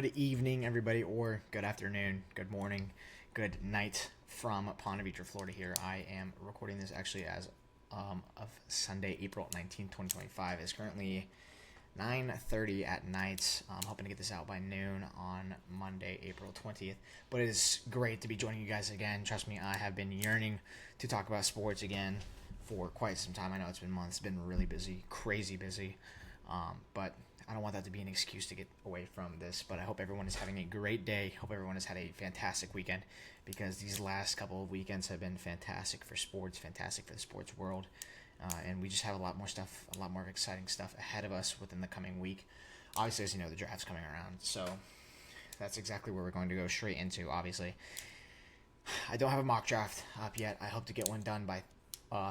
Good evening, everybody, or good afternoon, good morning, good night from Ponte Vedra, Florida. Here, I am recording this actually as of Sunday, April 19th, 2025. It's currently 9:30 at night. I'm hoping to get this out by noon on Monday, April 20th. But it is great to be joining you guys again. Trust me, I have been yearning to talk about sports again for quite some time. I know it's been months, been really busy, crazy busy, but I don't want that to be an excuse to get away from this, but I hope everyone is having a great day. Hope everyone has had a fantastic weekend, because these last couple of weekends have been fantastic for sports, fantastic for the sports world, and we just have a lot more stuff, a lot more exciting stuff ahead of us within the coming week. Obviously, as you know, the draft's coming around, so that's exactly where we're going to go straight into, obviously. I don't have a mock draft up yet. I hope to get one done by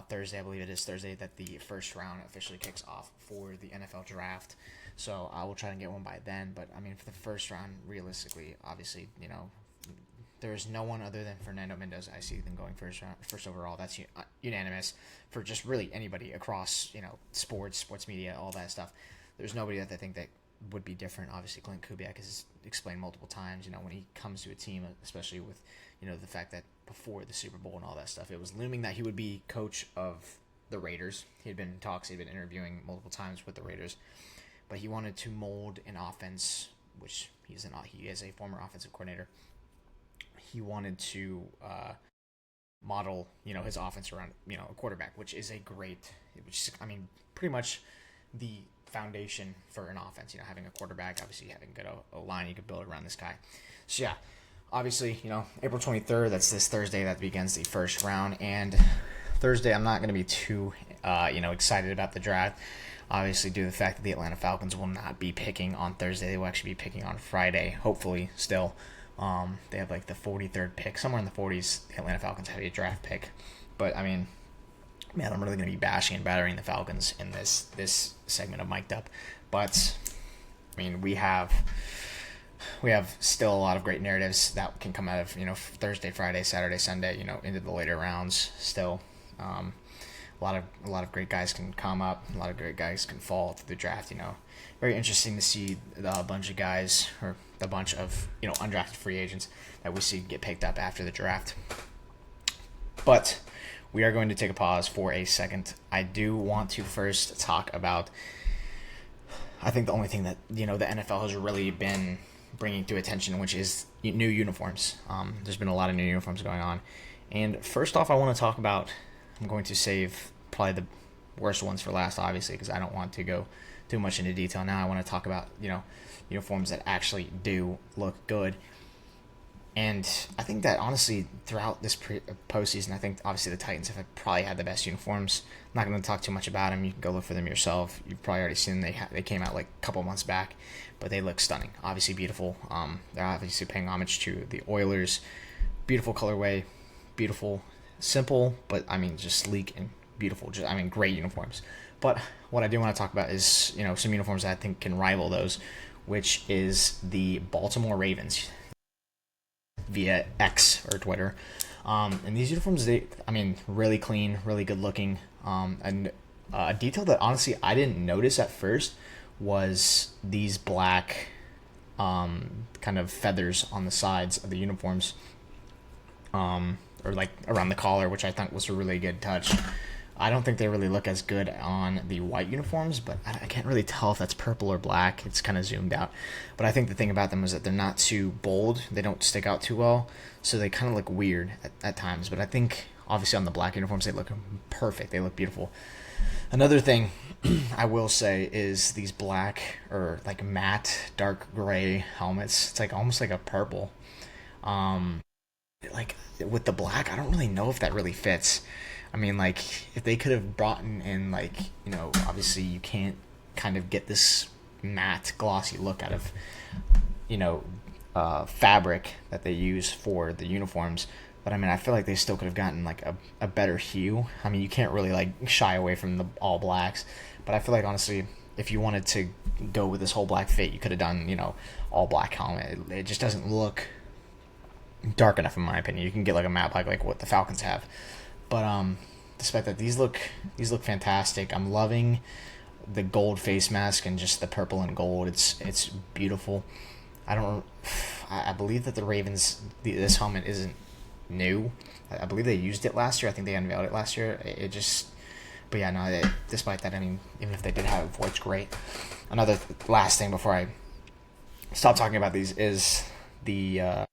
Thursday. I believe it is Thursday that the first round officially kicks off for the NFL draft. So I will try and get one by then. But, I mean, for the first round, realistically, obviously, you know, there's no one other than Fernando Mendoza I see them going first overall. That's unanimous for just really anybody across, you know, sports media, all that stuff. There's nobody that I think that would be different. Obviously, Clint Kubiak has explained multiple times, you know, when he comes to a team, especially with, you know, the fact that before the Super Bowl and all that stuff, it was looming that he would be coach of the Raiders. He had been in talks, he had been interviewing multiple times with the Raiders, but he wanted to mold an offense, which he is a former offensive coordinator. He wanted to model, you know, his offense around, you know, a quarterback, which is pretty much the foundation for an offense. You know, having a quarterback, obviously having a good O-line, you could build around this guy. So yeah, obviously, you know, April 23rd, that's this Thursday, that begins the first round. And Thursday, I'm not going to be too, excited about the draft. Obviously, due to the fact that the Atlanta Falcons will not be picking on Thursday. They will actually be picking on Friday, hopefully, still. They have like the 43rd pick. Somewhere in the 40s, the Atlanta Falcons have a draft pick. But, I mean, man, I'm really going to be bashing and battering the Falcons in this segment of Mic'd Up. But, I mean, we have still a lot of great narratives that can come out of, you know, Thursday, Friday, Saturday, Sunday, you know, into the later rounds still. A lot of great guys can come up. A lot of great guys can fall through the draft. You know, very interesting to see a bunch of guys, or a bunch of, you know, undrafted free agents that we see get picked up after the draft. But we are going to take a pause for a second. I do want to first talk about, I think, the only thing that, you know, the NFL has really been bringing to attention, which is new uniforms. There's been a lot of new uniforms going on. And first off, I want to talk about, I'm going to save probably the worst ones for last, obviously, because I don't want to go too much into detail now. I want to talk about, you know, uniforms that actually do look good. And I think that, honestly, throughout this postseason, I think, obviously, the Titans have probably had the best uniforms. I'm not going to talk too much about them. You can go look for them yourself. You've probably already seen them. They came out like a couple months back, but they look stunning. Obviously beautiful. They're obviously paying homage to the Oilers. Beautiful colorway. Beautiful. Simple, but, I mean, just sleek and beautiful. Great uniforms. But what I do want to talk about is, you know, some uniforms that I think can rival those, which is the Baltimore Ravens via X or Twitter. And these uniforms, really clean, really good looking. And a detail that, honestly, I didn't notice at first was these black kind of feathers on the sides of the uniforms, or like around the collar, which I thought was a really good touch. I don't think they really look as good on the white uniforms, but I can't really tell if that's purple or black. It's kind of zoomed out. But I think the thing about them is that they're not too bold. They don't stick out too well, so they kind of look weird at times. But I think, obviously, on the black uniforms, they look perfect. They look beautiful. Another thing I will say is these black, or like matte dark gray helmets. It's like almost like a purple. Like with the black, I don't really know if that really fits. I mean, like, if they could have brought in, like, you know, obviously you can't kind of get this matte, glossy look out of, you know, fabric that they use for the uniforms. But, I mean, I feel like they still could have gotten, like, a better hue. I mean, you can't really, like, shy away from the all blacks. But I feel like, honestly, if you wanted to go with this whole black fit, you could have done, you know, all black helmet. It just doesn't look dark enough, in my opinion. You can get, like, a matte black, like what the Falcons have. But despite that, these look fantastic. I'm loving the gold face mask and just the purple and gold. It's beautiful. I don't. I believe that the Ravens this helmet isn't new. I believe they used it last year. I think they unveiled it last year. It just, but yeah, no. Despite that, I mean, even if they did have it before, it's great. Another last thing before I stop talking about these is the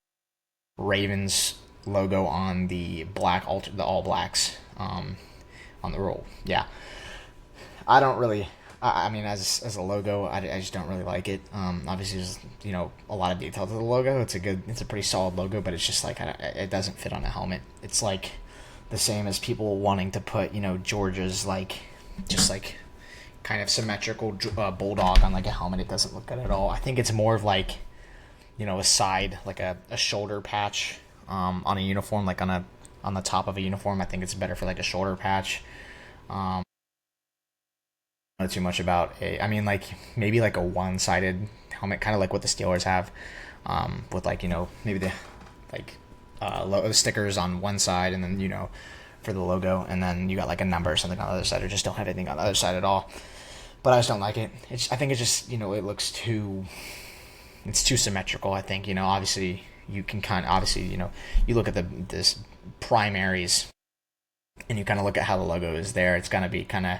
Ravens logo on the the All Blacks on the roll. Yeah, I don't really. I mean, as a logo, I just don't really like it. Obviously, there's a lot of detail to the logo. It's a pretty solid logo, but it's just like it doesn't fit on a helmet. It's like the same as people wanting to put Georgia's just kind of symmetrical bulldog on like a helmet. It doesn't look good at all. I think it's more of like a side, like a shoulder patch on a uniform, like on the top of a uniform. I think it's better for like a shoulder patch. Not too much about I mean, like maybe like a one-sided helmet, kind of like what the Steelers have, with maybe the stickers on one side, and then for the logo, and then you got like a number or something on the other side, or just don't have anything on the other side at all. But I just don't like it. I think it's just it looks it's too symmetrical. I think obviously you can you look at this primaries, and you kind of look at how the logo is there. It's gonna be kind of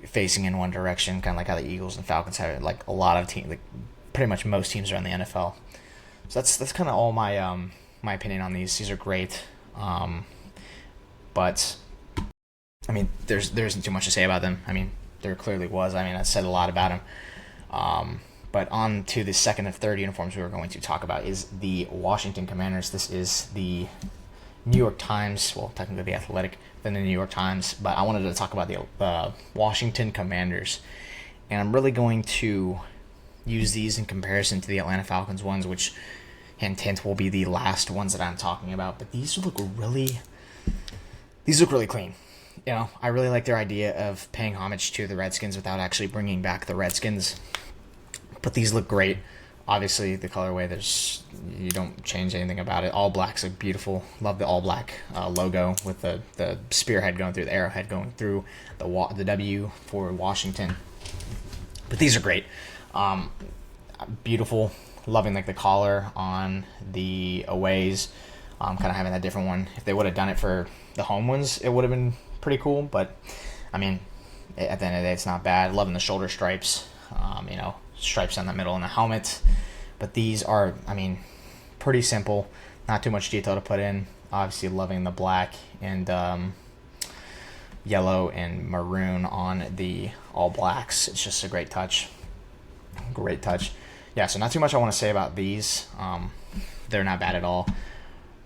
facing in one direction, kind of like how the Eagles and Falcons have it. Like a lot of teams, like pretty much most teams around the NFL. So that's kind of all my my opinion on these. These are great, but I mean, there isn't too much to say about them. I mean, there clearly was. I mean, I said a lot about them. But on to the second and third uniforms we were going to talk about is the Washington Commanders. This is the New York Times, well, technically the Athletic, then the New York Times, but I wanted to talk about the Washington Commanders, and I'm really going to use these in comparison to the Atlanta Falcons ones, which, hint, hint, will be the last ones that I'm talking about. But these look really clean. I really like their idea of paying homage to the Redskins without actually bringing back the Redskins. But these look great. Obviously, the colorway, you don't change anything about it. All blacks look beautiful. Love the all black logo with the spearhead going through, the arrowhead going through, the W for Washington. But these are great. Beautiful. Loving like the collar on the aways. Kind of having that different one. If they would have done it for the home ones, it would have been pretty cool. But I mean, at the end of the day, it's not bad. Loving the shoulder stripes. Stripes down the middle in the helmet. But these are, I mean, pretty simple. Not too much detail to put in. Obviously loving the black and yellow and maroon on the all blacks. It's just a great touch. Great touch. Yeah, so not too much I want to say about these. They're not bad at all.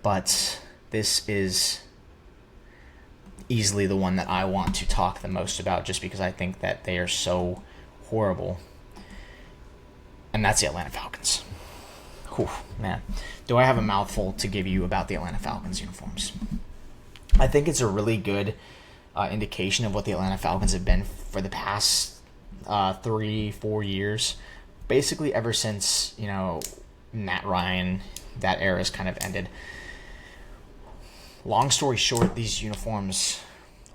But this is easily the one that I want to talk the most about, just because I think that they are so horrible. And that's the Atlanta Falcons. Whew, man. Do I have a mouthful to give you about the Atlanta Falcons uniforms? I think it's a really good indication of what the Atlanta Falcons have been for the past 3-4 years. Basically ever since, Matt Ryan, that era has kind of ended. Long story short, these uniforms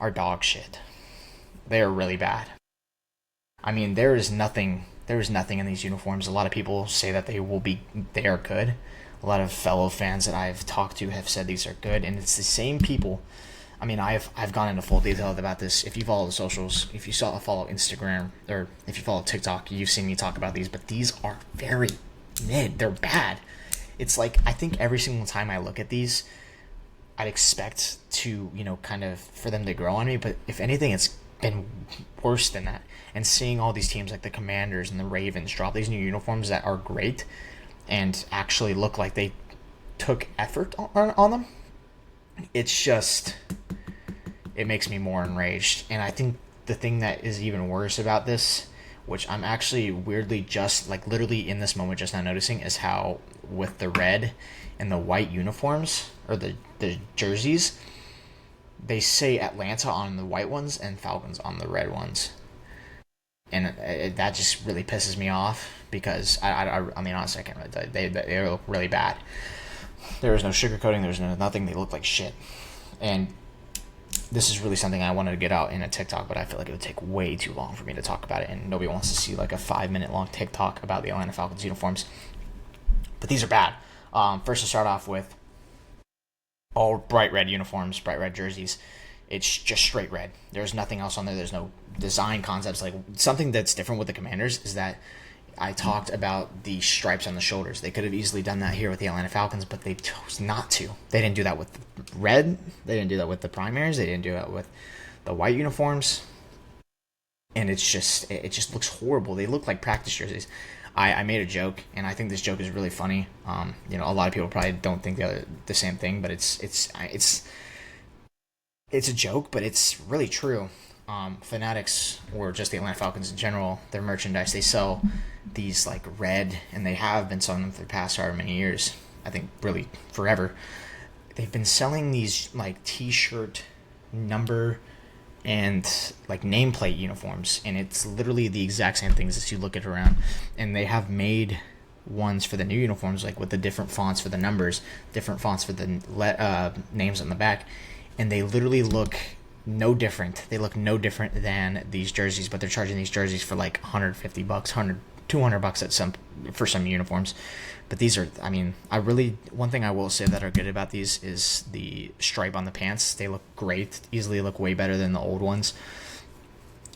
are dog shit. They are really bad. I mean, there is nothing in these uniforms. A lot of people say that they are good. A lot of fellow fans that I've talked to have said these are good, and it's the same people. I mean, I've gone into full detail about this. If you follow the socials, if you follow Instagram, or if you follow TikTok, you've seen me talk about these, but these are very mid. They're bad. It's like, I think every single time I look at these, I'd expect to, kind of for them to grow on me, but if anything, it's been worse than that. And seeing all these teams like the Commanders and the Ravens drop these new uniforms that are great and actually look like they took effort on them, it's just, it makes me more enraged. And I think the thing that is even worse about this, which I'm actually weirdly just like literally in this moment just now noticing, is how with the red and the white uniforms, or the jerseys, they say Atlanta on the white ones and Falcons on the red ones. And that just really pisses me off, because I mean, honestly, I can't really tell you. They look really bad. There was no sugarcoating. There was nothing. They look like shit. And this is really something I wanted to get out in a TikTok, but I feel like it would take way too long for me to talk about it, and nobody wants to see like a 5-minute long TikTok about the Atlanta Falcons uniforms. But these are bad. First to start off with, all bright red uniforms, bright red jerseys. It's just straight red. There's nothing else on there. There's no design concepts. Like, something that's different with the Commanders is that I talked about the stripes on the shoulders. They could have easily done that here with the Atlanta Falcons, but they chose not to. They didn't do that with red. They didn't do that with the primaries. They didn't do that with the white uniforms. And it just looks horrible. They look like practice jerseys. I made a joke, and I think this joke is really funny. A lot of people probably don't think the same thing, but it's a joke, but it's really true. Fanatics, or just the Atlanta Falcons in general, their merchandise, they sell these like red, and they have been selling them for the past however many years. I think really forever. They've been selling these like T-shirt number and like nameplate uniforms, and it's literally the exact same things as you look at around. And they have made ones for the new uniforms, like with the different fonts for the numbers, different fonts for the names on the back, and they literally look no different. They look no different than these jerseys, but they're charging these jerseys for like $150, $200 for some uniforms. But these are, one thing I will say that are good about these is the stripe on the pants. They look great, easily look way better than the old ones.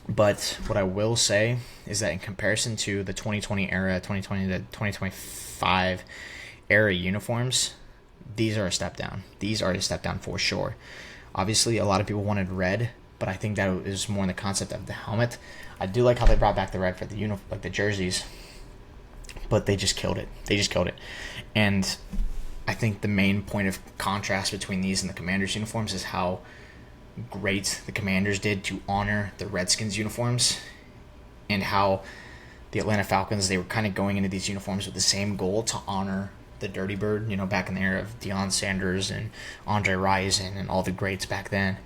But what I will say is that in comparison to the 2020 era, 2020 to 2025 era uniforms, these are a step down. These are a step down for sure. Obviously, a lot of people wanted red, but I think that is more in the concept of the helmet. I do like how they brought back the red for the the jerseys, but they just killed it. And I think the main point of contrast between these and the Commanders uniforms is how great the Commanders did to honor the Redskins uniforms, and how the Atlanta Falcons, they were kind of going into these uniforms with the same goal to honor the Dirty Bird, back in the era of Deion Sanders and Andre Rison and all the greats back then.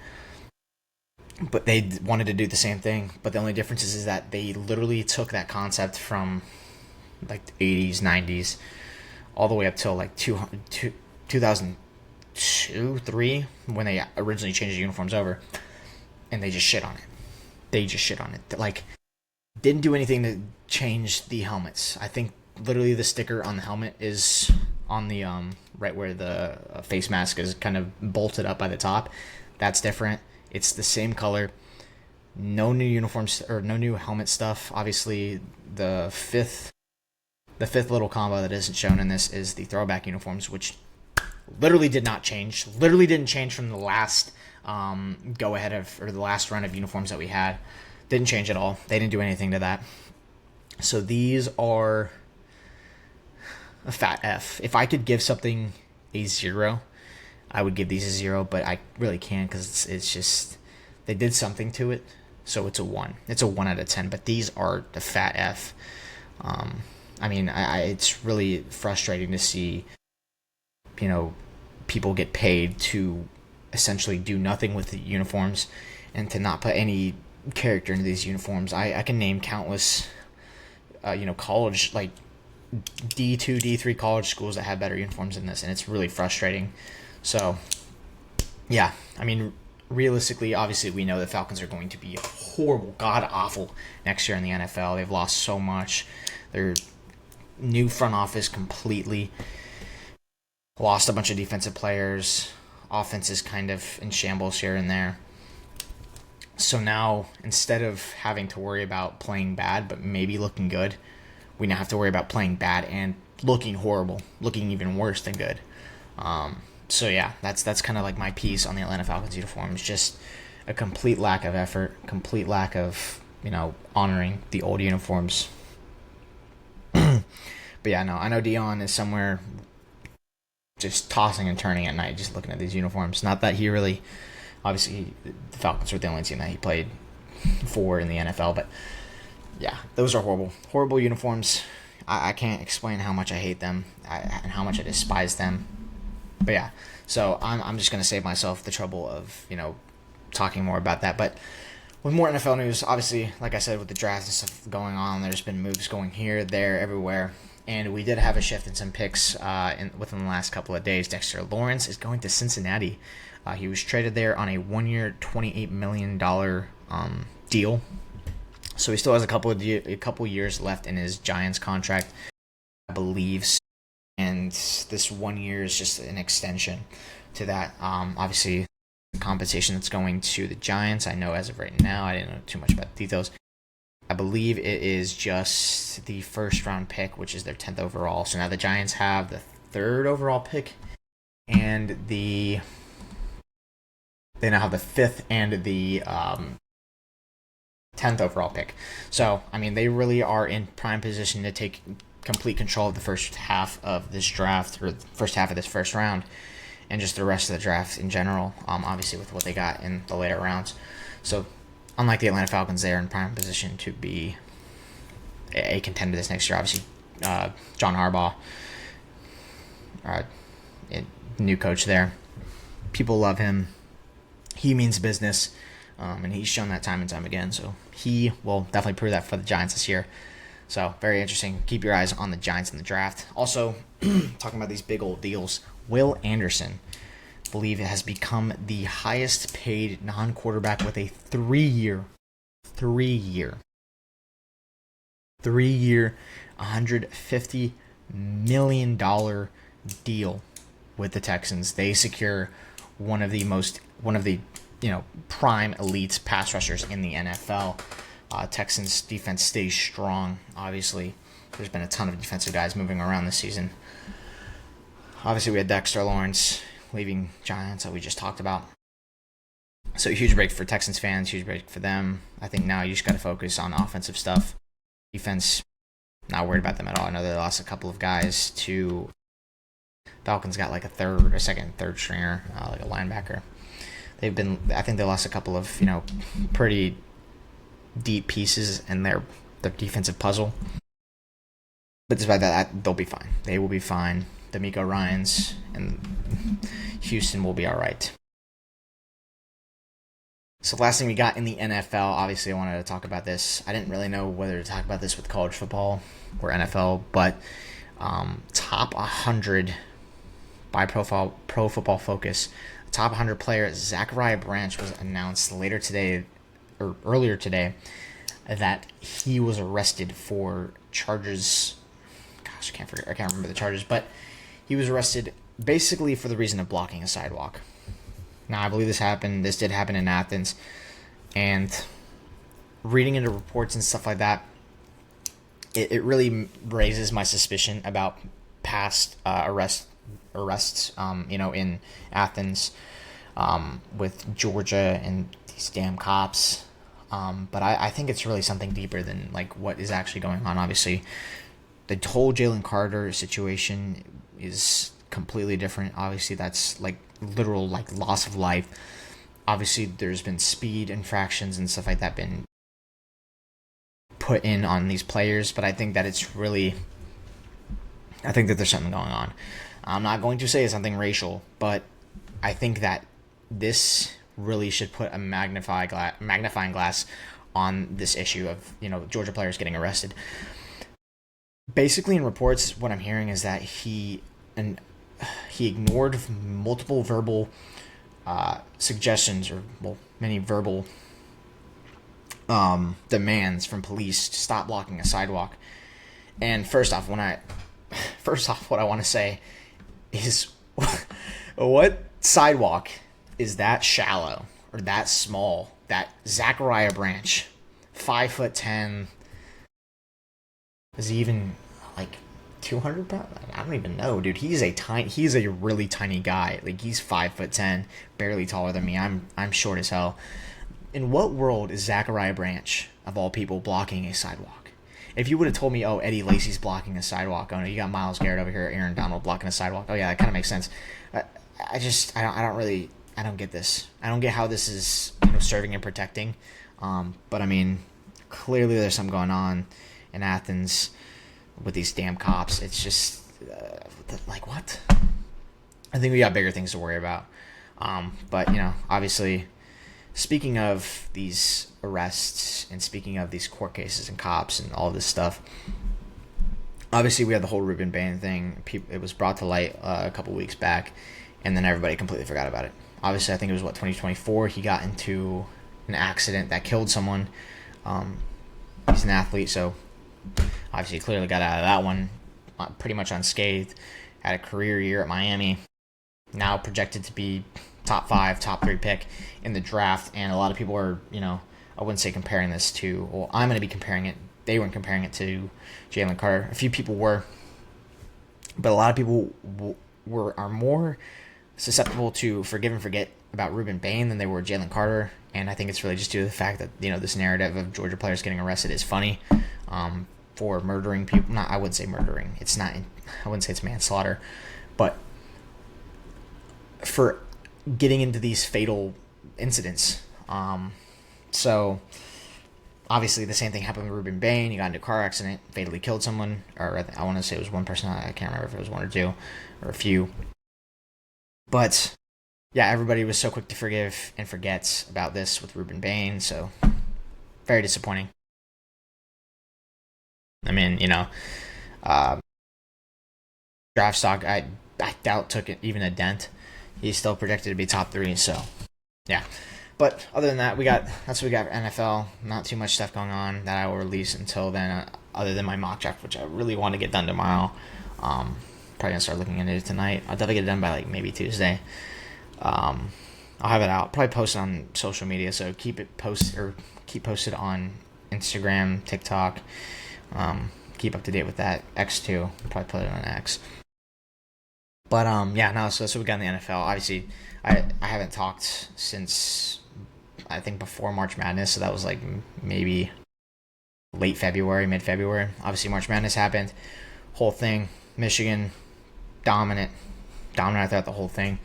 But they wanted to do the same thing, but the only difference is that they literally took that concept from like the 80s, 90s, all the way up till like 2002, 3, when they originally changed the uniforms over, and they just shit on it. Like, didn't do anything to change the helmets. I think literally the sticker on the helmet is on the right where the face mask is kind of bolted up by the top. That's different. It's the same color. No new uniforms or no new helmet stuff. Obviously, the fifth little combo that isn't shown in this is the throwback uniforms, which literally did not change. Literally didn't change from the last the last run of uniforms that we had. Didn't change at all. They didn't do anything to that. So these are a fat F. If I could give something a 0, I would give these a 0, but I really can't, because it's just, they did something to it, so it's a 1. It's a 1 out of 10, but these are the fat F. It's really frustrating to see, people get paid to essentially do nothing with the uniforms and to not put any character into these uniforms. I can name countless, college, like D2, D3 college schools that have better uniforms than this, and it's really frustrating. So, yeah, realistically, obviously, we know the Falcons are going to be horrible, god-awful next year in the NFL. They've lost so much. Their new front office completely lost a bunch of defensive players. Offense is kind of in shambles here and there. So now, instead of having to worry about playing bad but maybe looking good, we now have to worry about playing bad and looking horrible, looking even worse than good. So yeah, that's kind of like my piece on the Atlanta Falcons uniforms. Just a complete lack of effort, complete lack of, honoring the old uniforms. But yeah, no, I know Deion is somewhere just tossing and turning at night, just looking at these uniforms. Not that he really, obviously, the Falcons were the only team that he played for in the NFL, but yeah, those are horrible uniforms. I can't explain how much I hate them and how much I despise them. But yeah, so I'm just going to save myself the trouble of, talking more about that. But with more NFL news, obviously, like I said, with the draft and stuff going on, there's been moves going here, there, everywhere. And we did have a shift in some picks within the last couple of days. Dexter Lawrence is going to Cincinnati. He was traded there on a 1-year, $28 million deal. So he still has a couple years left in his Giants contract, I believe. and this 1 year is just an extension to that. Obviously, the compensation that's going to the Giants, I know as of right now, I didn't know too much about the details. I believe it is just the first round pick, which is their 10th overall. So now the Giants have the 3rd overall pick, and they now have the 5th and the 10th overall pick. So, I mean, they really are in prime position to take complete control of the first half of this draft, or the first half of this first round, and just the rest of the draft in general, obviously with what they got in the later rounds. So, unlike the Atlanta Falcons, they're in prime position to be a contender this next year. Obviously, John Harbaugh, new coach there. People love him. He means business, and he's shown that time and time again. So he will definitely prove that for the Giants this year. So very interesting. Keep your eyes on the Giants in the draft. Also, talking about these big old deals, Will Anderson, I believe it has become the highest paid non-quarterback with a 3-year, $150 million deal with the Texans. They secure one of the prime elite pass rushers in the NFL. Texans defense stays strong. Obviously, there's been a ton of defensive guys moving around this season. Obviously, we had Dexter Lawrence leaving Giants that we just talked about. So huge break for Texans fans, huge break for them. I think now you just got to focus on offensive stuff. Defense, not worried about them at all. I know they lost a couple of guys to Falcons, got like a second, third stringer, like a linebacker. I think they lost a couple of, pretty deep pieces in their defensive puzzle. But despite that, they'll be fine. They will be fine. D'Amico Ryans and Houston will be all right. So last thing we got in the NFL, obviously I wanted to talk about this. I didn't really know whether to talk about this with college football or NFL, but top 100 by Pro Football Focus, top 100 player Zachariah Branch was announced earlier today that he was arrested for charges. Gosh, I can't remember the charges, but he was arrested basically for the reason of blocking a sidewalk. Now, I believe this did happen in Athens, and reading into reports and stuff like that, it really raises my suspicion about past arrests, in Athens, with Georgia and these damn cops. But I think it's really something deeper than like what is actually going on. Obviously, the whole Jalen Carter situation is completely different. Obviously, that's like literal like loss of life. Obviously, there's been speed infractions and stuff like that been put in on these players, but I think that there's something going on. I'm not going to say it's something racial, but I think that this really should put a magnifying glass on this issue of Georgia players getting arrested. Basically, in reports, what I'm hearing is that he ignored multiple verbal suggestions, or many verbal demands from police to stop blocking a sidewalk. And first off, what I want to say is, what sidewalk is that shallow or that small that Zachariah Branch, 5'10", is he even like 200 pounds? I don't even know, dude. He's a really tiny guy. Like, he's 5'10", barely taller than me. I'm short as hell. In what world is Zachariah Branch, of all people, blocking a sidewalk? If you would have told me, oh, Eddie Lacy's blocking a sidewalk, oh no, you got Myles Garrett over here, Aaron Donald blocking a sidewalk, oh yeah, that kind of makes sense. I don't get this. I don't get how this is serving and protecting. But I mean, clearly there's something going on in Athens with these damn cops. It's just like, what? I think we got bigger things to worry about. But obviously, speaking of these arrests and speaking of these court cases and cops and all this stuff, obviously we had the whole Ruben Bain thing. It was brought to light a couple weeks back, and then everybody completely forgot about it. Obviously, I think it was 2024. He got into an accident that killed someone. He's an athlete, so obviously he clearly got out of that one pretty much unscathed. had a career year at Miami, now projected to be top 5, top 3 pick in the draft. And a lot of people are, I wouldn't say comparing this to, well, I'm going to be comparing it. They weren't comparing it to Jalen Carter. A few people were, but a lot of people are more susceptible to forgive and forget about Ruben Bain than they were Jalen Carter. And I think it's really just due to the fact that, this narrative of Georgia players getting arrested is funny for murdering people. I wouldn't say murdering. It's not, I wouldn't say it's manslaughter. But for getting into these fatal incidents. So obviously the same thing happened with Ruben Bain. He got into a car accident, fatally killed someone. Or I want to say it was one person. I can't remember if it was one or two or a few. But yeah, everybody was so quick to forgive and forget about this with Ruben Bain. So very disappointing. I mean, draft stock, I doubt took it even a dent. He's still projected to be top 3. So yeah. But other than that, that's what we got for NFL. Not too much stuff going on that I will release until then, other than my mock draft, which I really want to get done tomorrow. Probably gonna start looking into it tonight. I'll definitely get it done by maybe Tuesday. I'll have it out. Probably post it on social media, so keep posted on Instagram, TikTok. Keep up to date with that. X too. Probably put it on X. But so that's what we got in the NFL. Obviously, I haven't talked since I think before March Madness, so that was maybe late February, mid-February. Obviously, March Madness happened. Whole thing, Michigan, dominant throughout the whole thing.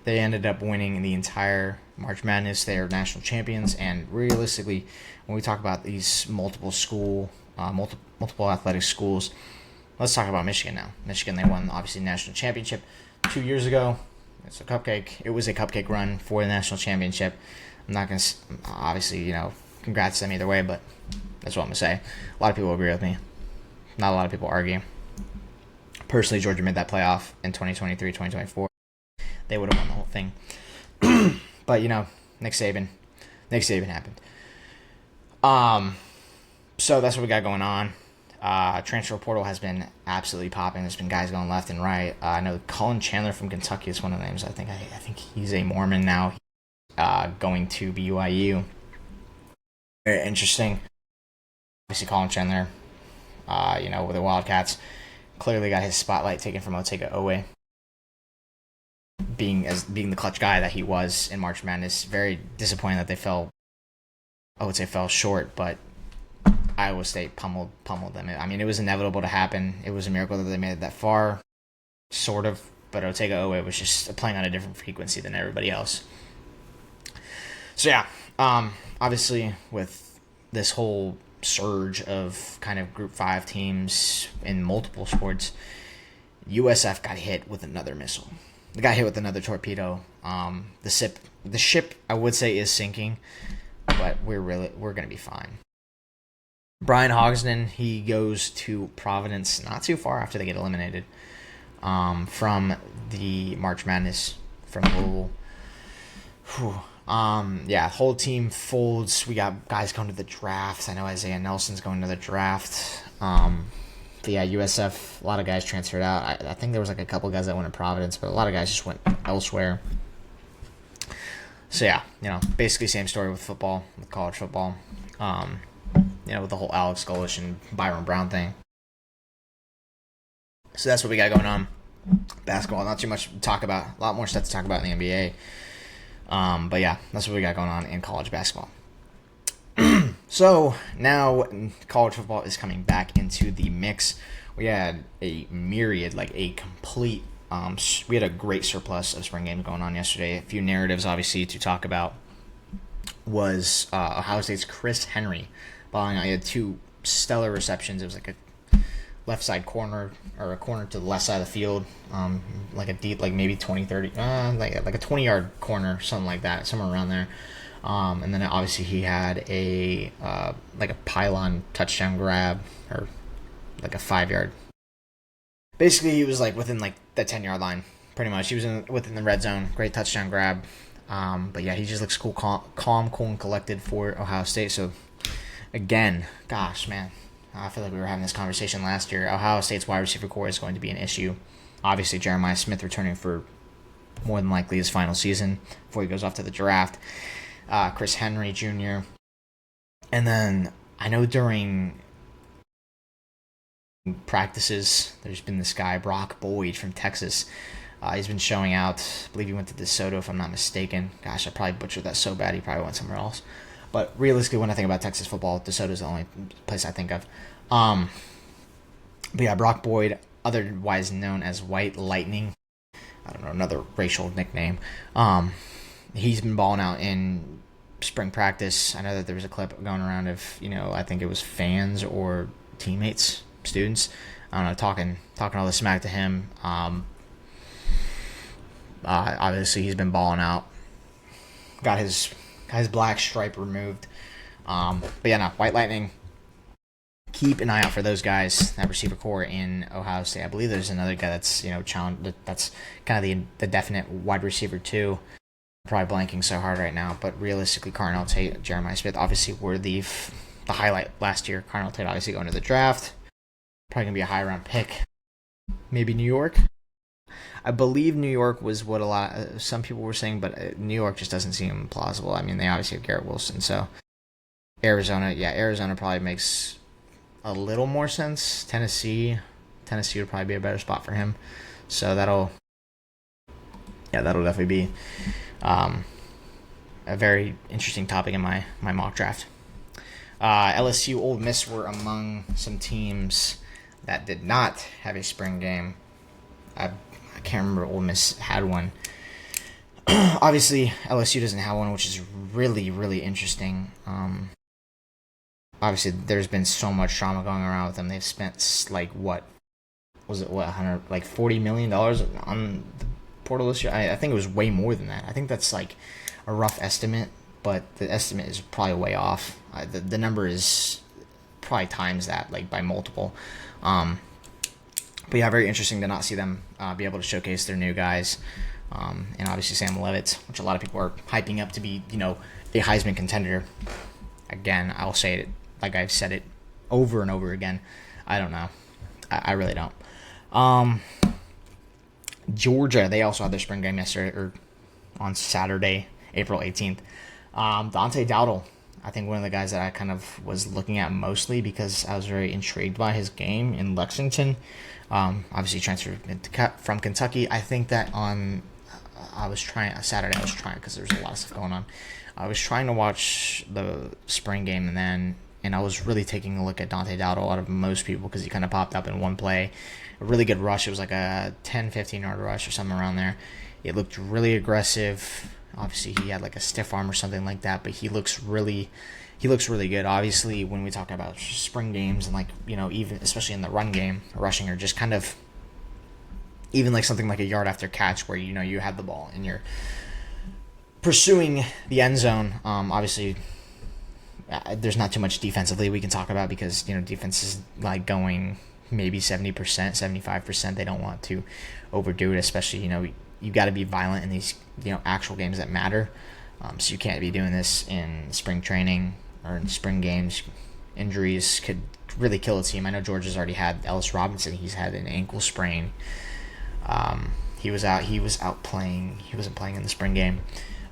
They ended up winning the entire March Madness. They are national champions, and realistically, when we talk about these multiple athletic schools, let's talk about Michigan now. Michigan, they won obviously the national championship 2 years ago. It's a cupcake. It was a cupcake run for the national championship. I'm not going to, obviously, congrats to them either way, but that's what I'm going to say. A lot of people agree with me. Not a lot of people argue. Personally, Georgia made that playoff in 2023, 2024. They would have won the whole thing. But, Nick Saban happened. So that's what we got going on. Transfer portal has been absolutely popping. There's been guys going left and right. I know Colin Chandler from Kentucky is one of the names. I think he's a Mormon now. Going to BYU. Very interesting. Obviously, Colin Chandler, with the Wildcats, clearly got his spotlight taken from Otega Owe. Being the clutch guy that he was in March Madness. Very disappointing that they fell short, but Iowa State pummeled them. I mean, it was inevitable to happen. It was a miracle that they made it that far, sort of. But Otega Owe was just playing on a different frequency than everybody else. So yeah, obviously with this whole surge of kind of Group 5 teams in multiple sports, USF got hit with another missile. They got hit with another torpedo. The ship, I would say, is sinking, but we're gonna be fine. Brian Hogsden, he goes to Providence not too far after they get eliminated from the March Madness from Louisville. Whole team folds. We got guys going to the draft. I know Isaiah Nelson's going to the draft. But yeah, USF, a lot of guys transferred out. I think there was a couple guys that went to Providence, but a lot of guys just went elsewhere. So yeah, basically same story with football, with college football. With the whole Alex Golish and Byron Brown thing. So that's what we got going on. Basketball, not too much to talk about. A lot more stuff to talk about in the NBA. But yeah, that's what we got going on in college basketball. So now college football is coming back into the mix. We had a myriad, we had a great surplus of spring games going on yesterday. A few narratives, obviously, to talk about was Ohio State's Chris Henry. He had 2 stellar receptions. It was a left side corner, or a corner to the left side of the field, a deep, maybe 20, 30, like a 20-yard corner, something like that, somewhere around there. And then obviously he had a pylon touchdown grab, or a 5-yard. Basically, he was within the 10-yard line, pretty much. He was within the red zone. Great touchdown grab. But yeah, he just looks cool, calm, cool, and collected for Ohio State. So again, gosh, man, I feel like we were having this conversation last year. Ohio State's wide receiver core is going to be an issue Obviously, Jeremiah Smith returning for more than likely his final season before he goes off to the draft. Chris Henry Jr. And then I know during practices, there's been this guy, Brock Boyd from Texas. He's been showing out. I believe he went to DeSoto, if I'm not mistaken. Gosh, I probably butchered that so bad. He probably went somewhere else. But realistically, when I think about Texas football, DeSoto is the only place I think of. But yeah, Brock Boyd, otherwise known as White Lightning. I don't know, another racial nickname. He's been balling out in spring practice. I know that there was a clip going around of, I think it was fans or teammates, students, I don't know, talking all the smack to him. Obviously, he's been balling out. Got his black stripe removed. But yeah, no, White Lightning. Keep an eye out for those guys, that receiver core in Ohio State. I believe there's another guy that's that's kind of the definite wide receiver too. Probably blanking so hard right now, but realistically, Carnell Tate, Jeremiah Smith, obviously were the highlight last year. Carnell Tate obviously going to the draft. Probably gonna be a high round pick. Maybe New York. I believe New York was what some people were saying, but New York just doesn't seem plausible. I mean, they obviously have Garrett Wilson, so Arizona probably makes a little more sense. Tennessee would probably be a better spot for him. So that'll definitely be a very interesting topic in my mock draft. LSU, Ole Miss were among some teams that did not have a spring game. I can't remember Ole Miss had one. Obviously, LSU doesn't have one, which is really, really interesting. Obviously, there's been so much drama going around with them. They've spent like $40 million on the portal this year. I think it was way more than that. I think that's like a rough estimate, but the estimate is probably way off. The number is probably times that, like by multiple. But yeah, very interesting to not see them be able to showcase their new guys. And obviously Sam Levitt, which a lot of people are hyping up to be, a Heisman contender. Again, I'll say it like I've said it over and over again. I don't know. I really don't. Georgia, they also had their spring game yesterday, or on Saturday, April 18th. Dante Dowdle, I think one of the guys that I kind of was looking at mostly because I was very intrigued by his game in Lexington. Obviously transferred from Kentucky. I think that Saturday because there was a lot of stuff going on. I was trying to watch the spring game and I was really taking a look at Dante Dowdle out of most people because he kind of popped up in one play. A really good rush. It was like a 10-15 yard rush or something around there. It looked really aggressive. Obviously, he had like a stiff arm or something like that, but he looks really good. Obviously, when we talk about spring games and even especially in the run game, rushing or just kind of even like something like a yard after catch where you have the ball and you're pursuing the end zone. Obviously, there's not too much defensively we can talk about because defense is like going maybe 70%, 75%. They don't want to overdo it, especially you got to be violent in these actual games that matter. So you can't be doing this in spring training or in spring games. Injuries could really kill a team. I know Georgia's already had Ellis Robinson. He's had an ankle sprain. He was out playing. He wasn't playing in the spring game.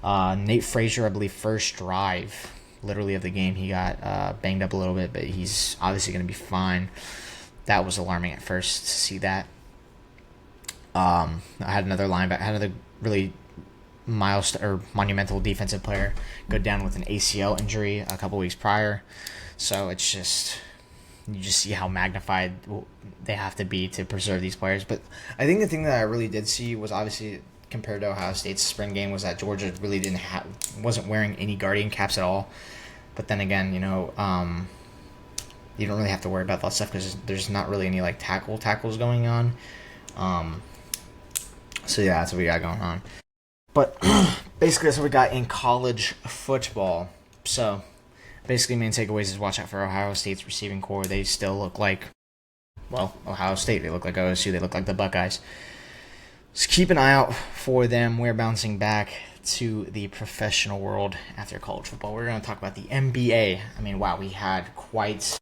Nate Frazier, I believe, first drive literally of the game, he got banged up a little bit, but he's obviously going to be fine. That was alarming at first to see that. I had another really monumental defensive player go down with an ACL injury a couple weeks prior. So it's just, you just see how magnified they have to be to preserve these players. But I think the thing that I really did see was obviously compared to Ohio State's spring game was that Georgia really wasn't wearing any guardian caps at all. But then again, you don't really have to worry about that stuff because there's not really any like tackles going on. So yeah, that's what we got going on. But basically that's what we got in college football. So basically main takeaways is watch out for Ohio State's receiving core. They still look like, Ohio State. They look like OSU. They look like the Buckeyes. Just keep an eye out for them. We're bouncing back to the professional world after college football. We're going to talk about the NBA. I mean, wow, we had quite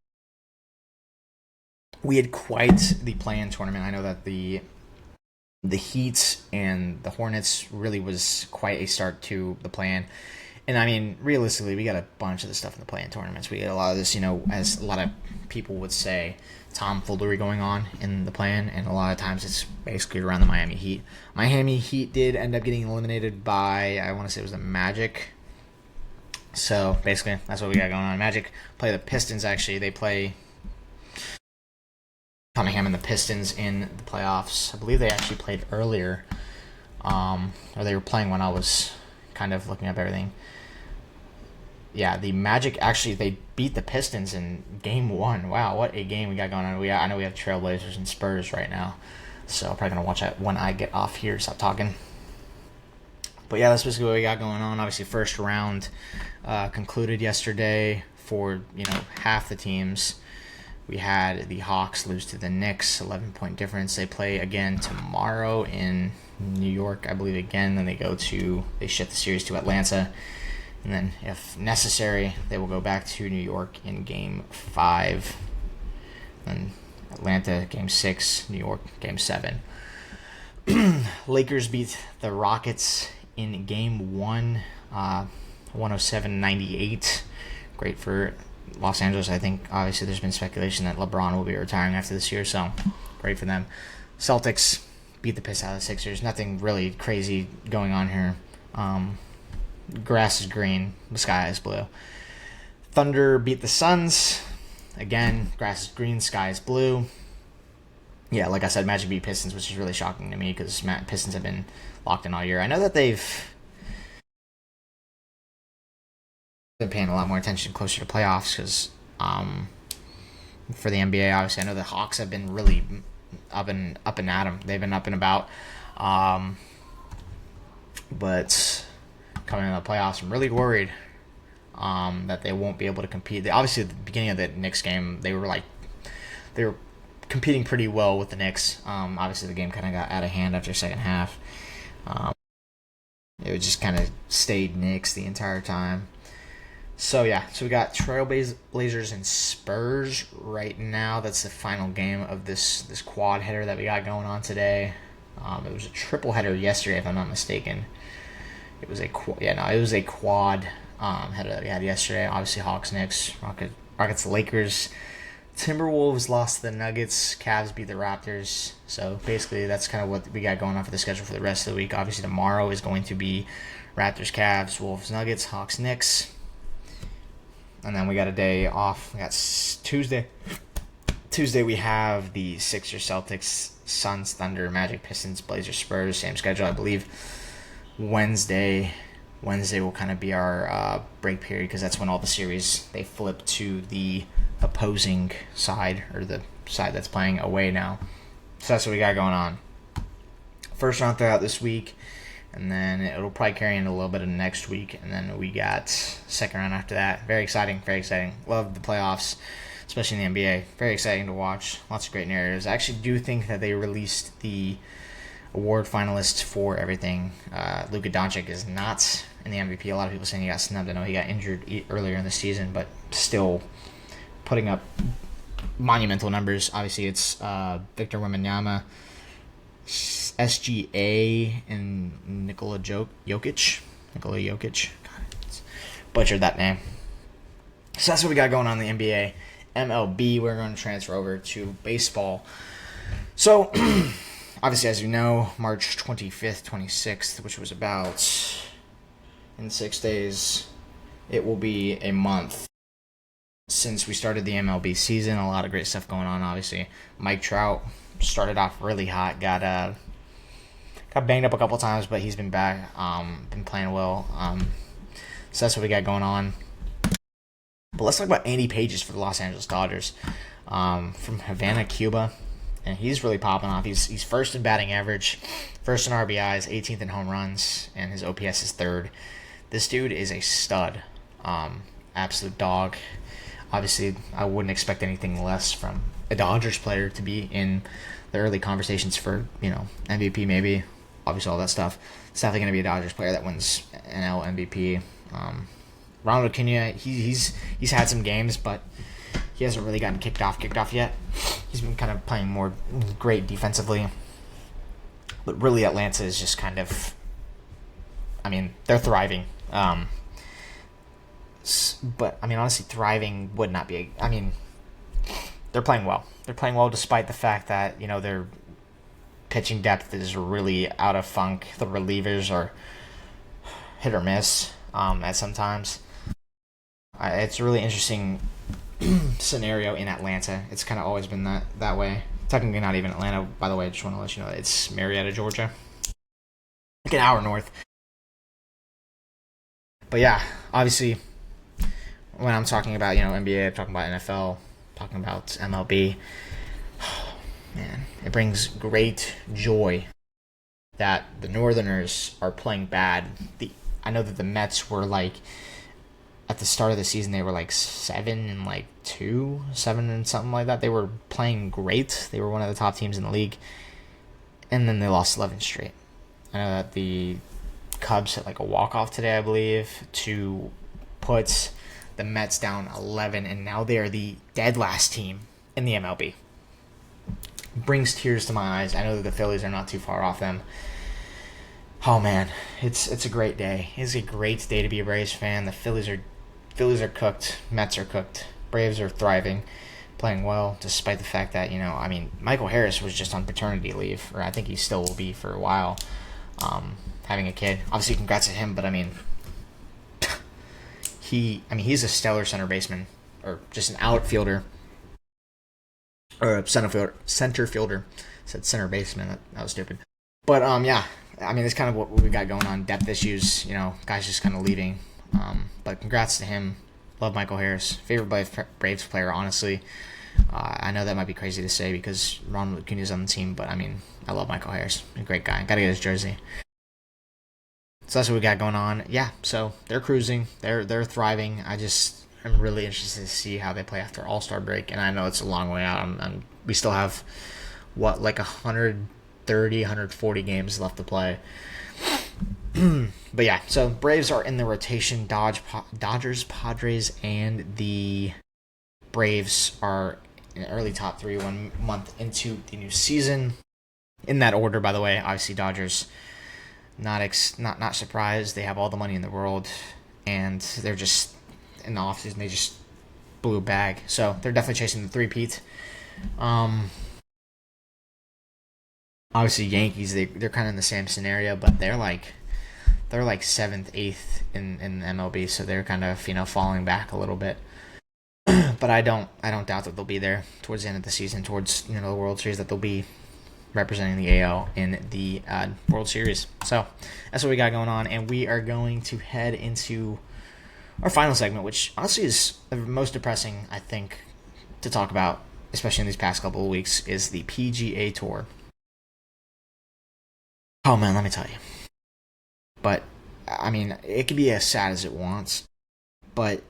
the play-in tournament. I know that the the Heat and the Hornets really was quite a start to the plan. And I mean, realistically, we got a bunch of the stuff in the play-in tournaments. We got a lot of this, as a lot of people would say, tomfoolery going on in the plan, and a lot of times it's basically around the Miami Heat. Miami Heat did end up getting eliminated by, I want to say it was the Magic. So basically, that's what we got going on. Magic play the Pistons. Actually, they play Cunningham and the Pistons in the playoffs. I believe they actually played earlier, or they were playing when I was kind of looking up everything. Yeah, the Magic actually, they beat the Pistons in game 1. Wow, what a game we got going on. I know we have Trailblazers and Spurs right now, so I'm probably going to watch that when I get off here, stop talking. But yeah, that's basically what we got going on. Obviously, first round concluded yesterday for, half the teams. We had the Hawks lose to the Knicks, 11-point difference. They play again tomorrow in New York, I believe, again. Then they shift the series to Atlanta. And then, if necessary, they will go back to New York in Game 5. Then Atlanta, Game 6. New York, Game 7. Lakers beat the Rockets in Game 1, 107-98. Great for Los Angeles. I think, obviously, there's been speculation that LeBron will be retiring after this year, so great for them. Celtics beat the piss out of the Sixers. Nothing really crazy going on here. Grass is green, the sky is blue. Thunder beat the Suns. Again, grass is green, sky is blue. Yeah, like I said, Magic beat Pistons, which is really shocking to me because Pistons have been locked in all year. I know that they've been paying a lot more attention closer to playoffs because for the NBA, obviously, I know the Hawks have been really up and at 'em. They've been up and about. But coming into the playoffs, I'm really worried that they won't be able to compete. Obviously, at the beginning of the Knicks game, they were competing pretty well with the Knicks. Obviously, the game kind of got out of hand after the second half. It just kind of stayed Knicks the entire time. So we got Trailblazers and Spurs right now. That's the final game of this quad header that we got going on today. It was a triple header yesterday, if I'm not mistaken. It was a quad header that we had yesterday. Obviously, Hawks, Knicks, Rockets, Lakers. Timberwolves lost to the Nuggets. Cavs beat the Raptors. So basically, that's kind of what we got going on for the schedule for the rest of the week. Obviously, tomorrow is going to be Raptors, Cavs, Wolves, Nuggets, Hawks, Knicks. And then we got a day off. We got Tuesday. Tuesday we have the Sixers, Celtics, Suns, Thunder, Magic, Pistons, Blazers, Spurs. Same schedule, I believe. Wednesday will kind of be our break period because that's when all the series, they flip to the opposing side, or the side that's playing away now. So that's what we got going on. First round throughout this week, and then it'll probably carry into a little bit of next week, and then we got second round after that. Very exciting, very exciting. Love the playoffs, especially in the NBA. Very exciting to watch. Lots of great narratives. I actually do think that they released the award finalists for everything. Luka Doncic is not in the MVP. A lot of people saying he got snubbed. I know he got injured earlier in the season, but still putting up monumental numbers. Obviously, it's Victor Wembanyama, SGA, and Nikola Jokic. God, butchered that name. So that's what we got going on in the NBA. MLB, we're going to transfer over to baseball. So obviously, as you know, March 25th, 26th, which was about in 6 days, it will be a month since we started the MLB season. A lot of great stuff going on, obviously. Mike Trout started off really hot, got banged up a couple times, but he's been back, been playing well. So that's what we got going on. But let's talk about Andy Pages for the Los Angeles Dodgers, from Havana, Cuba. And he's really popping off. He's first in batting average, first in RBIs, 18th in home runs, and his OPS is third. This dude is a stud, absolute dog. Obviously, I wouldn't expect anything less from a Dodgers player to be in the early conversations for, MVP maybe. Obviously, all that stuff. It's definitely going to be a Dodgers player that wins NL MVP. Ronald Acuna, he's had some games, but he hasn't really gotten kicked off yet. He's been kind of playing more great defensively. But really, Atlanta is just kind of, I mean, they're thriving. But I mean, honestly, thriving would not be. I mean, they're playing well. They're playing well despite the fact that their pitching depth is really out of funk. The relievers are hit or miss at sometimes. It's a really interesting scenario in Atlanta. It's kind of always been that way. Technically not even Atlanta, by the way. I just want to let you know it's Marietta, Georgia. Like an hour north. But yeah, obviously, when I'm talking about NBA, I'm talking about NFL, talking about MLB. Man, it brings great joy that the Northerners are playing bad. I know that the Mets were like, at the start of the season, they were like 7-2, 7 and something like that. They were playing great. They were one of the top teams in the league. And then they lost 11 straight. I know that the Cubs hit like a walk-off today, I believe, to put the Mets down 11. And now they are the dead last team in the MLB. Brings tears to my eyes. I know that the Phillies are not too far off them. Oh man, it's a great day. It's a great day to be a Braves fan. The Phillies are cooked. Mets are cooked. Braves are thriving, playing well, despite the fact that Michael Harris was just on paternity leave, or I think he still will be for a while, having a kid. Obviously, congrats to him, but he's a stellar center baseman, or just an outfielder. Or a center fielder. Said center baseman. That was stupid. But yeah, it's kind of what we got going on. Depth issues. Guys just kind of leaving. But congrats to him. Love Michael Harris. Favorite Braves player, honestly. I know that might be crazy to say because Ronald Acuna's on the team, but I love Michael Harris. A great guy. Gotta get his jersey. So that's what we got going on. Yeah. So they're cruising. They're thriving. I'm really interested to see how they play after All-Star break, and I know it's a long way out. We still have, like 130, 140 games left to play. But yeah, so Braves are in the rotation. Dodgers, Padres, and the Braves are in the early top three 1 month into the new season. In that order, by the way, obviously Dodgers, not surprised. They have all the money in the world, and they're just in the offseason, they just blew a bag. So they're definitely chasing the three-peat. Obviously, Yankees, they're kind of in the same scenario, but they're like 7th, 8th in the MLB, so they're kind of falling back a little bit. But I don't doubt that they'll be there towards the end of the season, towards the World Series, that they'll be representing the AL in the World Series. So that's what we got going on, and we are going to head into our final segment, which honestly is the most depressing, I think, to talk about, especially in these past couple of weeks, is the PGA Tour. Oh man, let me tell you. But, it could be as sad as it wants, but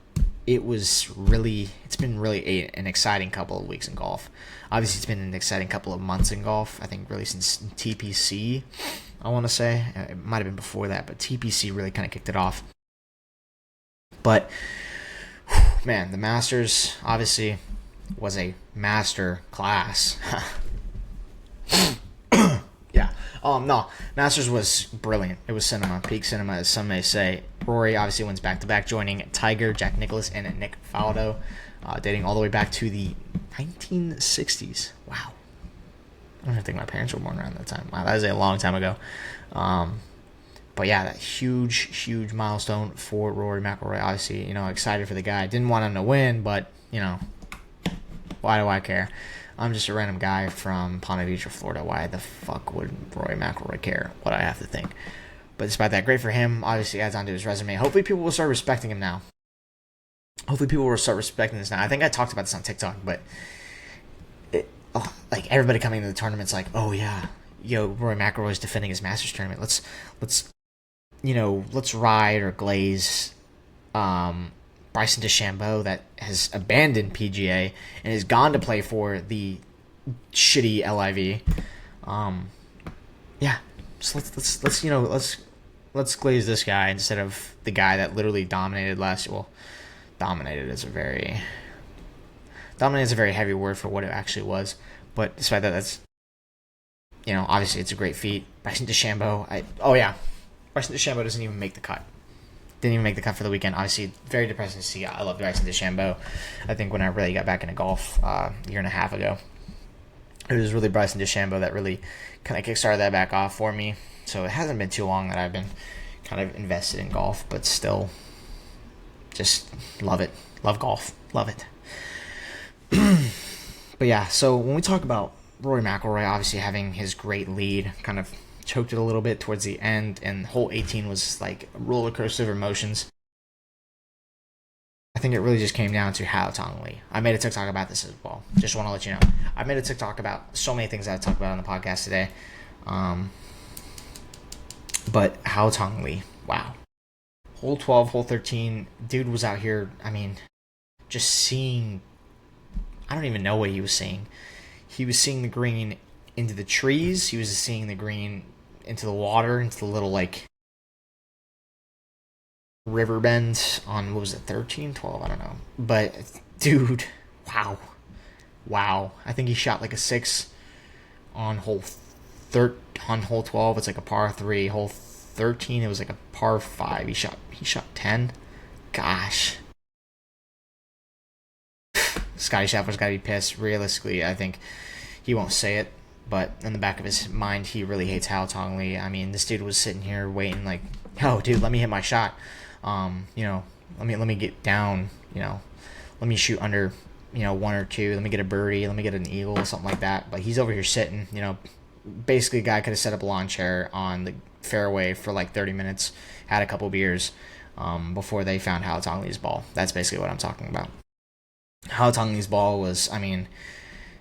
it's been really an exciting couple of weeks in golf. Obviously, it's been an exciting couple of months in golf, I think really since TPC, I want to say. It might have been before that, but TPC really kind of kicked it off. But, man, the Masters obviously was a master class. Yeah. No, Masters was brilliant. It was cinema, peak cinema, as some may say. Rory obviously wins back-to-back, joining Tiger, Jack Nicklaus, and Nick Faldo, dating all the way back to the 1960s. Wow. I don't even think my parents were born around that time. Wow, that is a long time ago. But yeah, that huge milestone for Rory McIlroy. Obviously, excited for the guy. Didn't want him to win, but, why do I care? I'm just a random guy from Ponte Vedra, Florida. Why the fuck would Rory McIlroy care what I have to think? But despite that, great for him. Obviously, adds onto his resume. Hopefully, people will start respecting him now. Hopefully, people will start respecting this now. I think I talked about this on TikTok, but everybody coming into the tournament's like, oh yeah, Rory McIlroy's defending his Masters tournament. Let's ride or glaze Bryson DeChambeau, that has abandoned PGA and has gone to play for the shitty LIV. Yeah, so let's glaze this guy instead of the guy that literally dominated last. Well, dominated is a very heavy word for what it actually was. But despite that, Obviously it's a great feat. Bryson DeChambeau, Bryson DeChambeau doesn't even make the cut. Didn't even make the cut for the weekend. Obviously, very depressing to see. I love Bryson DeChambeau. I think when I really got back into golf a year and a half ago, it was really Bryson DeChambeau that really kind of kickstarted that back off for me. So it hasn't been too long that I've been kind of invested in golf, but still, just love it. Love golf. Love it. But yeah, so when we talk about Rory McIlroy obviously having his great lead, kind of choked it a little bit towards the end, and hole 18 was like a roller coaster of emotions. I think it really just came down to Hao Tong Lee. I made a TikTok about this as well. Just want to let you know. I made a TikTok about so many things that I talked about on the podcast today. But Hao Tong Lee, wow. Hole 12, hole 13, dude was out here, just seeing, I don't even know what he was seeing. He was seeing the green into the trees. He was seeing the green into the water, into the little, river bend on, what was it, 13, 12? I don't know. But, dude, wow. I think he shot a 6 on hole 12. It's a par 3. Hole 13, it was a par 5. He shot 10. Gosh. Scottie Scheffler's got to be pissed. Realistically, I think he won't say it, but in the back of his mind, he really hates Hao Tong Lee. This dude was sitting here waiting oh, dude, let me hit my shot. Let me get down, let me shoot under, 1 or 2. Let me get a birdie. Let me get an eagle, something like that. But he's over here sitting, basically a guy could have set up a lawn chair on the fairway for 30 minutes, had a couple beers before they found Hao Tong Lee's ball. That's basically what I'm talking about. Hao Tong Lee's ball was,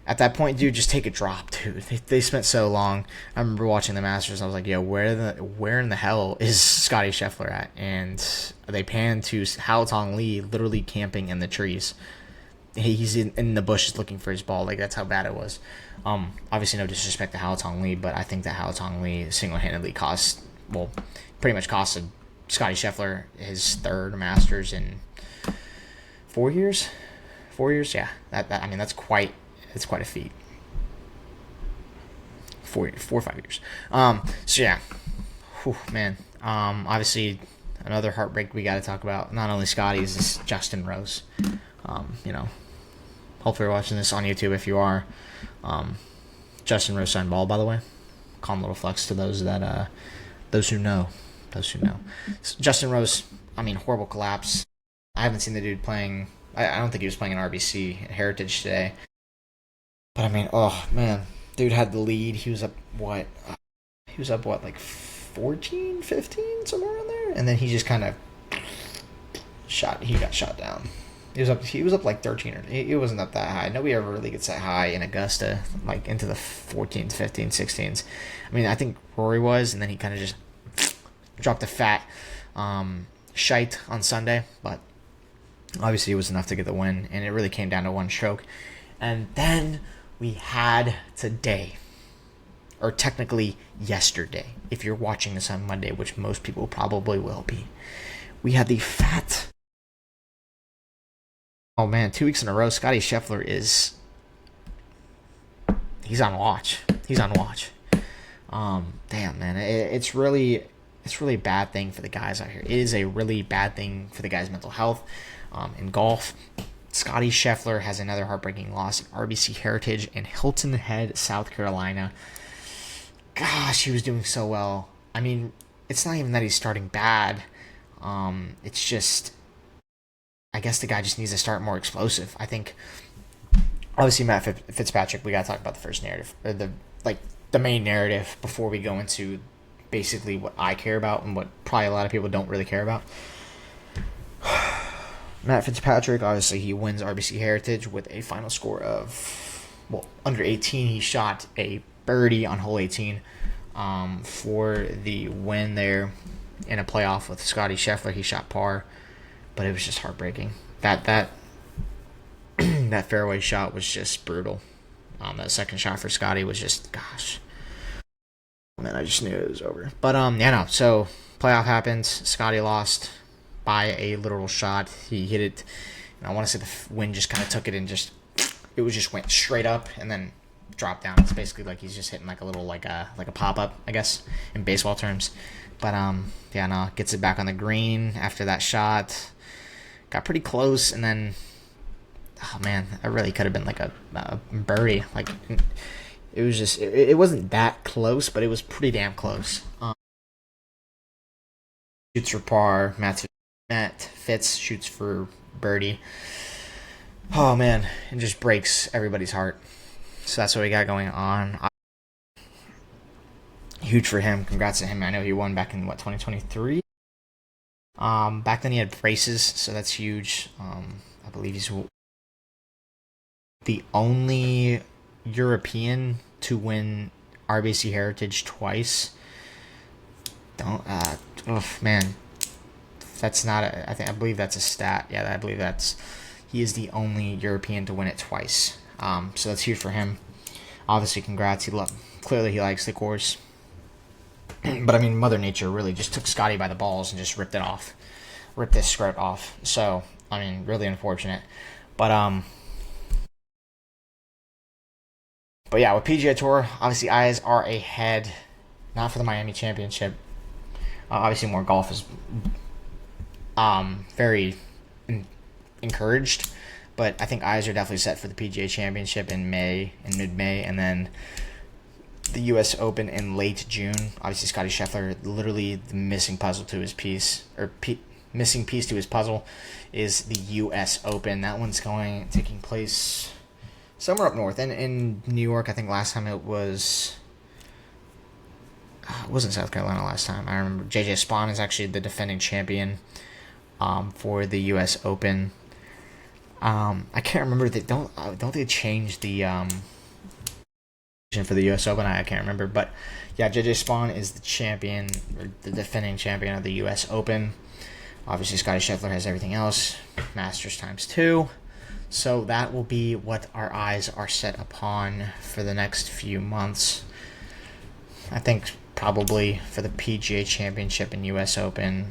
at that point, dude, just take a drop, dude. They spent so long. I remember watching the Masters, and I was like, yo, where in the hell is Scottie Scheffler at? And they panned to Hao Tong Lee literally camping in the trees. He's in the bushes looking for his ball. That's how bad it was. Obviously, no disrespect to Hao Tong Lee, but I think that Hao Tong Lee single-handedly pretty much costed Scottie Scheffler his third Masters in 4 years. 4 years, yeah. That's quite a feat. 4 or 5 years. So yeah, whew, man. Obviously, another heartbreak we got to talk about. Not only Scottie's, is Justin Rose. Hopefully you're watching this on YouTube. If you are, Justin Rose signed ball, by the way. Calm little flex to those who know. So Justin Rose, horrible collapse. I haven't seen the dude playing. I don't think he was playing an RBC at Heritage today. But oh man, dude had the lead. He was up what? 14, 15, somewhere around there, and then he just kind of got shot down. He was up 13, or it wasn't up that high. Nobody ever really gets that high in Augusta, into the 14s, 15s, 16s. I think Rory was, and then he kind of just dropped a fat shite on Sunday, but obviously it was enough to get the win, and it really came down to one stroke. And then we had today, or technically yesterday, if you're watching this on Monday, which most people probably will be, we had the fat... Oh man, 2 weeks in a row, Scottie Scheffler he's on watch. Damn, man, it's really a bad thing for the guys out here. It is a really bad thing for the guys' mental health in golf. Scottie Scheffler has another heartbreaking loss at RBC Heritage in Hilton Head, South Carolina. Gosh, he was doing so well. It's not even that he's starting bad. It's just, I guess the guy just needs to start more explosive. I think, obviously, Matt Fitzpatrick, we got to talk about the first narrative, or the main narrative, before we go into basically what I care about and what probably a lot of people don't really care about. Matt Fitzpatrick, obviously, he wins RBC Heritage with a final score of, under 18. He shot a birdie on hole 18 for the win there in a playoff with Scottie Scheffler. He shot par, but it was just heartbreaking. That fairway shot was just brutal. That second shot for Scottie was just, gosh. Man, I just knew it was over. But, so playoff happens. Scottie lost by a literal shot. He hit it, and I want to say the wind just kind of took it and it just went straight up, and then drop down. It's basically like he's just hitting like a little like a pop up, I guess, in baseball terms. But yeah, no, gets it back on the green after that shot. Got pretty close, and then, oh man, that really could have been like a birdie. Like it was just, it wasn't that close, but it was pretty damn close. Shoots for par. Matt Fitz shoots for birdie. Oh man, it just breaks everybody's heart. So that's what we got going on. Huge for him. Congrats to him. I know he won back in 2023. Back then he had braces, so that's huge. I believe he's the only European to win RBC Heritage twice. Man, that's not I believe that's a stat. Yeah, I believe he is the only European to win it twice. So that's huge for him. Obviously, congrats. Clearly he likes the course. But I mean, Mother Nature really just took Scottie by the balls and just ripped this script off. So I mean, really unfortunate. But yeah, with PGA Tour, obviously eyes are ahead, not for the Miami Championship. Obviously, more golf is very encouraged, but I think eyes are definitely set for the PGA Championship in mid-May, and then the U.S. Open in late June. Obviously, Scottie Scheffler, literally the missing piece to his puzzle is the U.S. Open. That one's taking place somewhere up north, and in New York. I think last time it wasn't South Carolina last time. I remember JJ Spawn is actually the defending champion for the U.S. Open. I can't remember. Don't they change the for the U.S. Open? I can't remember, but yeah, JJ Spawn is the champion, or the defending champion of the U.S. Open. Obviously, Scottie Scheffler has everything else, Masters ×2. So that will be what our eyes are set upon for the next few months. I think probably for the PGA Championship and U.S. Open,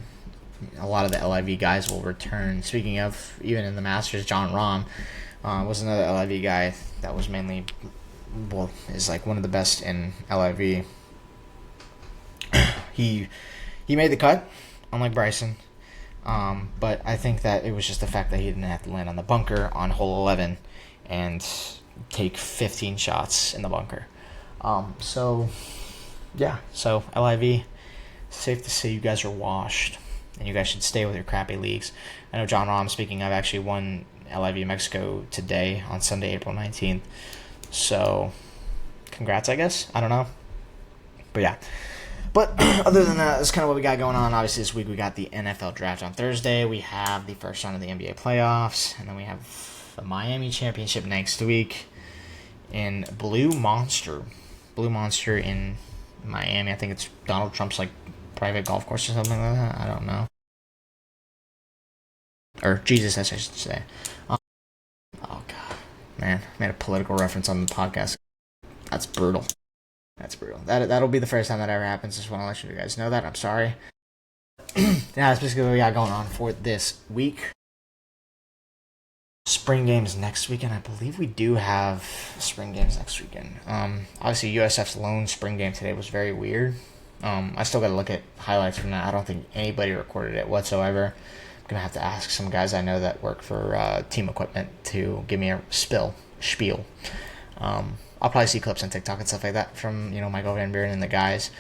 a lot of the LIV guys will return. Speaking of, even in the Masters, John Rahm was another LIV guy that was is like one of the best in LIV. He made the cut, unlike Bryson. But I think that it was just the fact that he didn't have to land on the bunker on hole 11 and take 15 shots in the bunker. So LIV, safe to say you guys are washed, and you guys should stay with your crappy leagues. I know John Rahm, speaking of, actually won LIV Mexico today on Sunday, April 19th. So, congrats, I guess. I don't know. But yeah. But other than that, that's kind of what we got going on. Obviously, this week we got the NFL Draft on Thursday. We have the first round of the NBA playoffs. And then we have the Miami Championship next week in Blue Monster. Blue Monster in Miami. I think it's Donald Trump's like private golf course or something like that. I don't know. Or Jesus, I should say. Oh, God. Man, I made a political reference on the podcast. That's brutal. That's brutal. That'll be the first time that ever happens. Just want to let you guys know that. I'm sorry. Yeah, that's basically what we got going on for this week. Spring games next weekend. I believe we do have spring games next weekend. Obviously USF's lone spring game today was very weird. I still got to look at highlights from that. I don't think anybody recorded it whatsoever. I'm gonna have to ask some guys I know that work for team equipment to give me a spiel. I'll probably see clips on TikTok and stuff like that from, Michael Van Buren and the guys.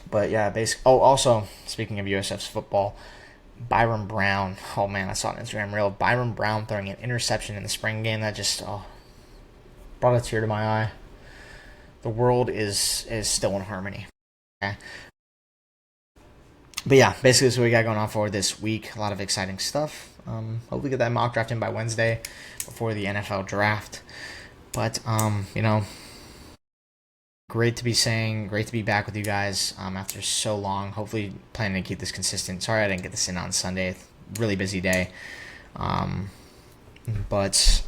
But yeah, basically. Oh, also, speaking of USF's football, Byron Brown. Oh man, I saw an Instagram reel of Byron Brown throwing an interception in the spring game that just brought a tear to my eye. The world is still in harmony. Okay. But yeah, basically this is what we got going on for this week. A lot of exciting stuff. Hopefully get that mock draft in by Wednesday before the NFL draft. But great to be back with you guys after so long. Hopefully planning to keep this consistent. Sorry I didn't get this in on Sunday. Really busy day. But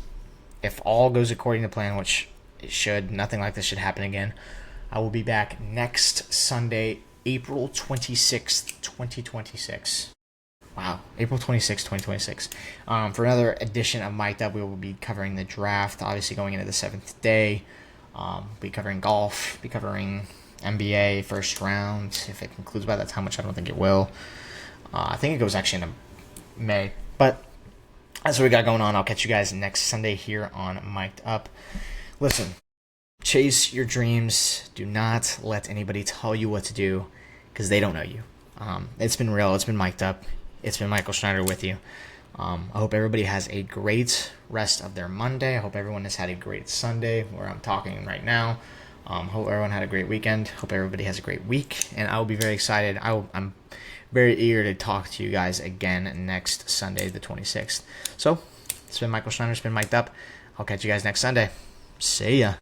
if all goes according to plan, which it should, nothing like this should happen again, I will be back next Sunday, April 26th, 2026. Wow, April 26, 2026. For another edition of Mic'd Up, we will be covering the draft, obviously going into the 7th day. Be covering golf, be covering NBA first round, if it concludes by that time, which I don't think it will. I think it goes actually into May. But that's what we got going on. I'll catch you guys next Sunday here on Mic'd Up. Listen, chase your dreams. Do not let anybody tell you what to do because they don't know you. It's been real. It's been Mic'd Up. It's been Michael Schneider with you. I hope everybody has a great rest of their Monday. I hope everyone has had a great Sunday where I'm talking right now. Hope everyone had a great weekend. Hope everybody has a great week. And I will be very excited. I'm very eager to talk to you guys again next Sunday, the 26th. So, it's been Michael Schneider. It's been Mic'd Up. I'll catch you guys next Sunday. See ya.